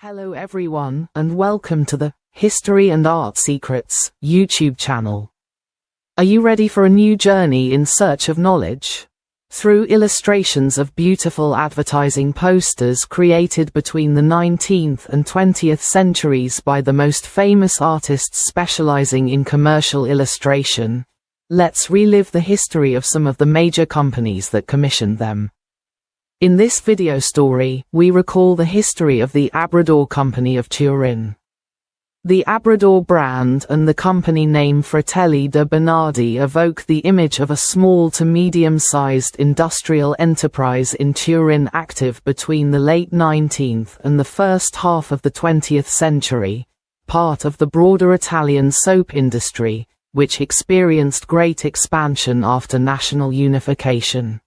Hello everyone, and welcome to the History and Art Secrets YouTube channel. Are you ready for a new journey in search of knowledge? Through illustrations of beautiful advertising posters created between the 19th and 20th centuries by the most famous artists specializing in commercial illustration, let's relive the history of some of the major companies that commissioned them. In this video story, we recall the history of the Abrador Company of Turin. The Abrador brand and the company name Fratelli de Bernardi evoke the image of a small to medium-sized industrial enterprise in Turin active between the late 19th and the first half of the 20th century, part of the broader Italian soap industry, which experienced great expansion after national unification.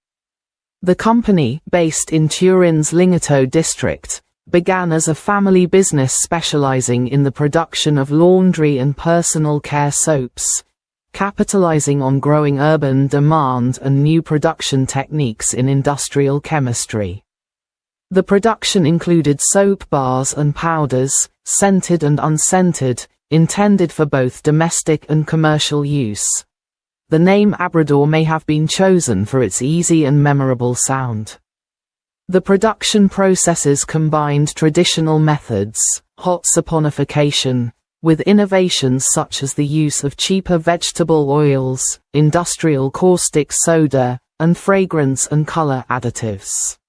The company, based in Turin's Lingotto district, began as a family business specializing in the production of laundry and personal care soaps, capitalizing on growing urban demand and new production techniques in industrial chemistry. The production included soap bars and powders, scented and unscented, intended for both domestic and commercial use. The name Abrador may have been chosen for its easy and memorable sound. The production processes combined traditional methods, hot saponification, with innovations such as the use of cheaper vegetable oils, industrial caustic soda, and fragrance and color additives.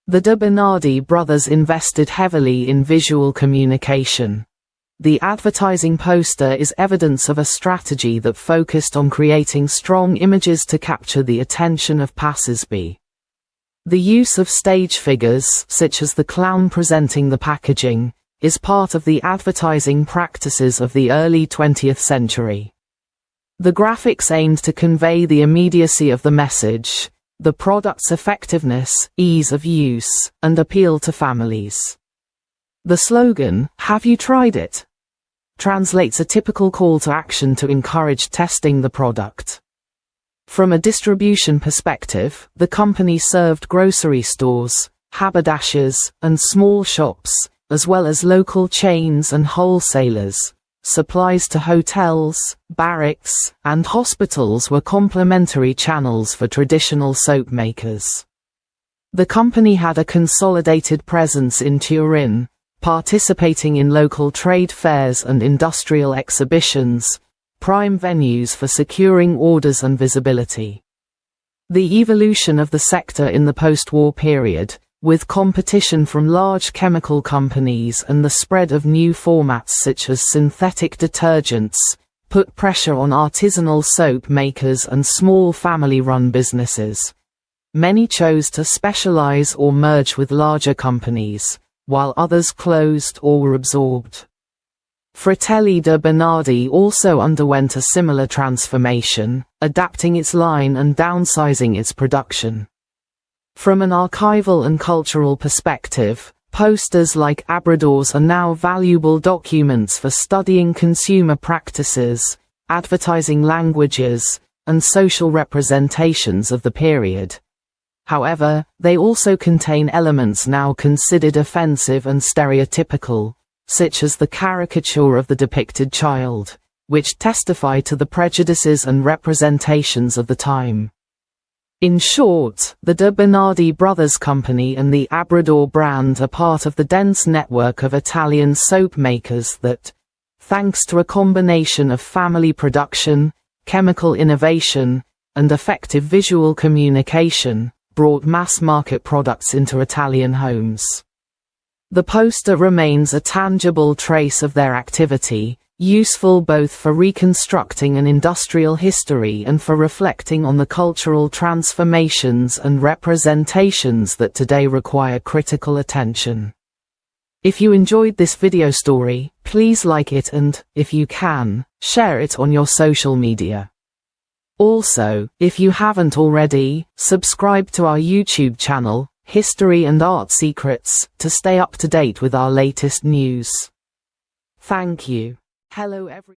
The de Bernardi brothers invested heavily in visual communication. The advertising poster is evidence of a strategy that focused on creating strong images to capture the attention of passers-by. The use of stage figures, such as the clown presenting the packaging, is part of the advertising practices of the early 20th century. The graphics aimed to convey the immediacy of the message, the product's effectiveness, ease of use, and appeal to families. The slogan, "Have you tried it?" translates a typical call to action to encourage testing the product. From a distribution perspective, the company served grocery stores, haberdashers, and small shops, as well as local chains and wholesalers. Supplies to hotels, barracks, and hospitals were complementary channels for traditional soap makers. The company had a consolidated presence in Turin, participating in local trade fairs and industrial exhibitions, prime venues for securing orders and visibility. The evolution of the sector in the post-war period, with competition from large chemical companies and the spread of new formats such as synthetic detergents, put pressure on artisanal soap makers and small family-run businesses. Many chose to specialize or merge with larger companies, while others closed or were absorbed. Fratelli de Bernardi also underwent a similar transformation, adapting its line and downsizing its production. From an archival and cultural perspective, posters like Abrador's are now valuable documents for studying consumer practices, advertising languages, and social representations of the period. However, they also contain elements now considered offensive and stereotypical, such as the caricature of the depicted child, which testify to the prejudices and representations of the time. In short, the de Bernardi Brothers Company and the Abrador brand are part of the dense network of Italian soap makers that, thanks to a combination of family production, chemical innovation, and effective visual communication, brought mass-market products into Italian homes. The poster remains a tangible trace of their activity, useful both for reconstructing an industrial history and for reflecting on the cultural transformations and representations that today require critical attention. If you enjoyed this video story, please like it and, if you can, share it on your social media. Also, if you haven't already, subscribe to our YouTube channel, History and Art Secrets, to stay up to date with our latest news. Thank you. Hello everyone.